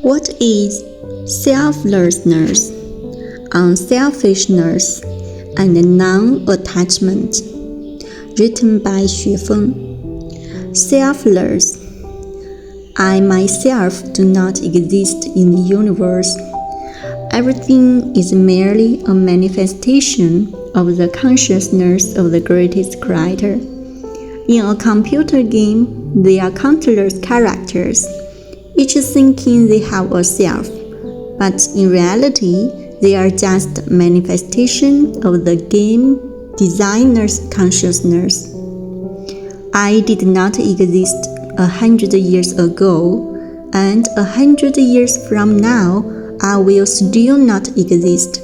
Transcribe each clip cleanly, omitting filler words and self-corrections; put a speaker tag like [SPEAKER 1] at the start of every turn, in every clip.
[SPEAKER 1] What is selflessness, unselfishness, and non-attachment? Written by Xu Feng. Selfless. I myself do not exist in the universe. Everything is merely a manifestation of the consciousness of the greatest creator. In a computer game, there are countless characters, each thinking they have a self, but in reality, they are just manifestation of the game designer's consciousness. I did not exist 100 years ago, and 100 years from now, I will still not exist.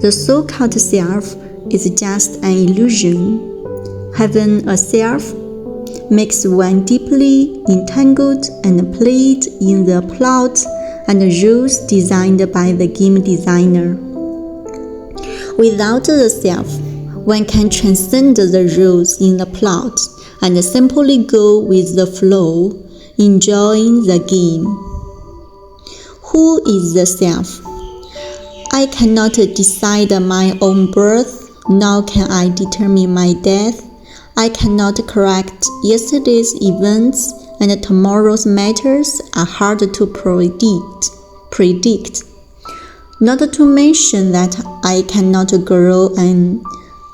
[SPEAKER 1] The so-called self is just an illusion. Having a self makes one deeply entangled and played in the plot and rules designed by the game designer. Without the self, one can transcend the rules in the plot and simply go with the flow, enjoying the game. Who is the self? I cannot decide my own birth, nor can I determine my death. I cannot correct yesterday's events, and tomorrow's matters are hard to predict. Not to mention that I cannot grow an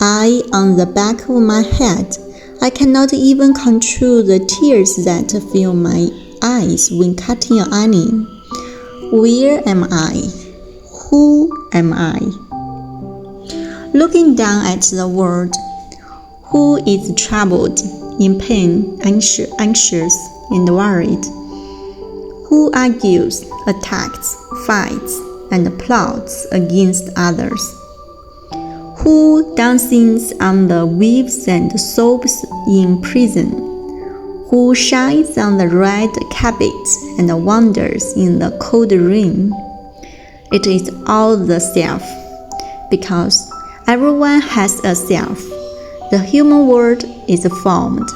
[SPEAKER 1] eye on the back of my head. I cannot even control the tears that fill my eyes when cutting an onion. Where am I? Who am I? Looking down at the world, who is troubled, in pain, anxious, and worried? Who argues, attacks, fights, and plots against others? Who dances on the waves and sobs in prison? Who shines on the red carpet and wanders in the cold rain? It is all the self, because everyone has a self. The human world is formed.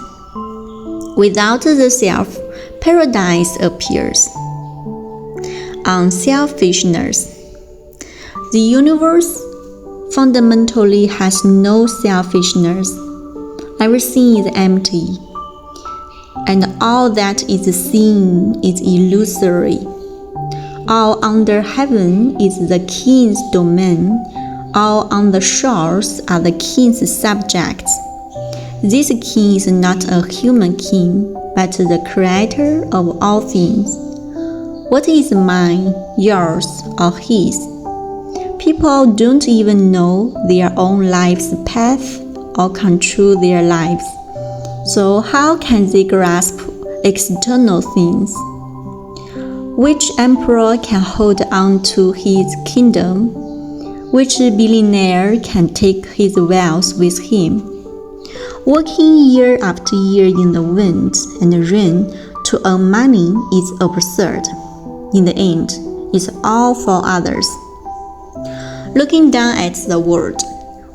[SPEAKER 1] Without the self, paradise appears. Unselfishness. The universe fundamentally has no selfishness. Everything is empty, and all that is seen is illusory. All under heaven is the king's domain. All on the shores are the king's subjects. This king is not a human king, but the creator of all things. What is mine, yours, or his? People don't even know their own life's path or control their lives. So how can they grasp external things? Which emperor can hold on to his kingdom? Which billionaire can take his wealth with him? Working year after year in the wind and rain to earn money is absurd. In the end, it's all for others. Looking down at the world,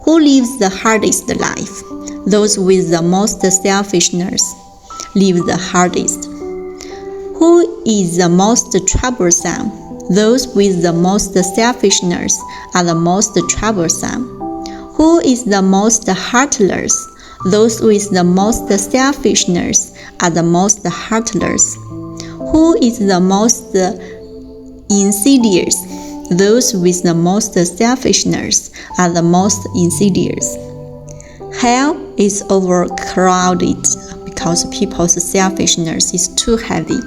[SPEAKER 1] who lives the hardest life? Those with the most selfishness live the hardest. Who is the most troublesome? Those with the most selfishness are the most troublesome. Who is the most heartless? Those with the most selfishness are the most heartless. Who is the most insidious? Those with the most selfishness are the most insidious. Hell is overcrowded because people's selfishness is too heavy.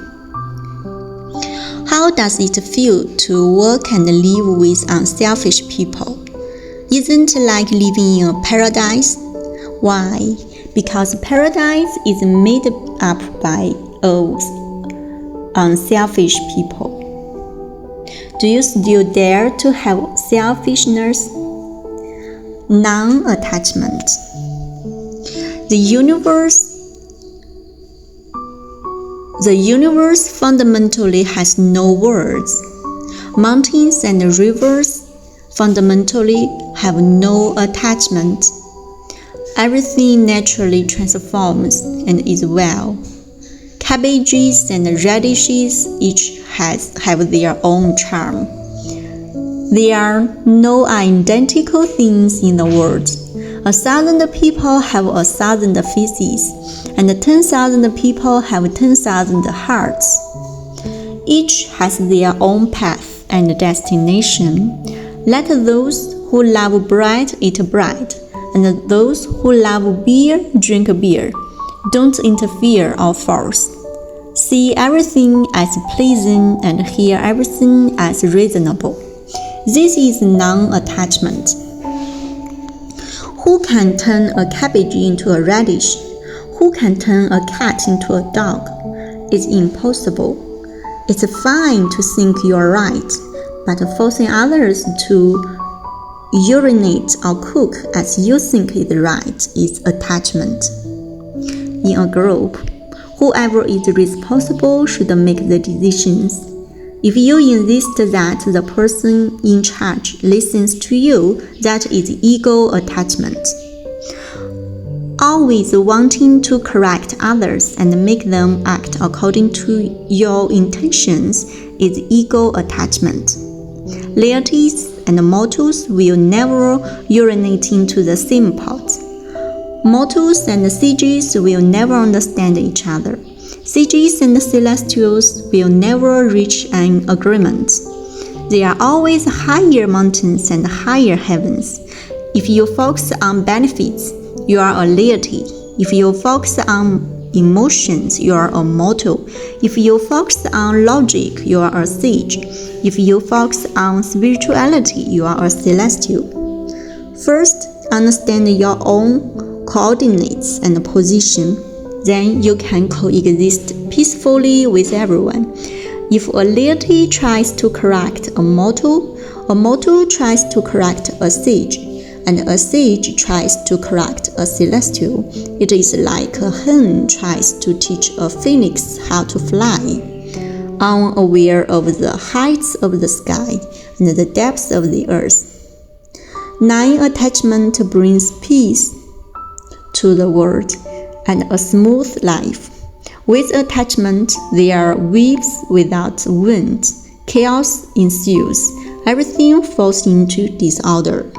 [SPEAKER 1] How does it feel to work and live with unselfish people? Isn't it like living in a paradise? Why? Because paradise is made up by unselfish people. Do you still dare to have selfishness? Non-attachment. The universe fundamentally has no words. Mountains and rivers fundamentally have no attachment. Everything naturally transforms and is well. Cabbages and radishes each have their own charm. There are no identical things in the world. 1,000 people have 1,000 faces, and 10,000 people have 10,000 hearts. Each has their own path and destination. Let those who love bread eat bread, and those who love beer drink beer. Don't interfere or force. See everything as pleasing and hear everything as reasonable. This is non-attachment. Who can turn a cabbage into a radish? Who can turn a cat into a dog? It's impossible. It's fine to think you're right, but forcing others to urinate or cook as you think is right is attachment. In a group, whoever is responsible should make the decisions. If you insist that the person in charge listens to you, that is ego attachment. Always wanting to correct others and make them act according to your intentions is ego attachment. Loyalties and mottos will never urinate into the same pot. Mortals and sages will never understand each other. Sages and celestials will never reach an agreement. There are always higher mountains and higher heavens. If you focus on benefits, you are a loyalty. If you focus on emotions, you are a mortal. If you focus on logic, you are a sage. If you focus on spirituality, you are a celestial. First, understand your own coordinates and position. Then you can coexist peacefully with everyone. If a loyalty tries to correct a mortal tries to correct a sage, and a sage tries to correct a celestial, it is like a hen tries to teach a phoenix how to fly, unaware of the heights of the sky and the depths of the earth. Non-attachment brings peace to the world and a smooth life. With attachment, there are waves without wind. Chaos ensues. Everything falls into disorder.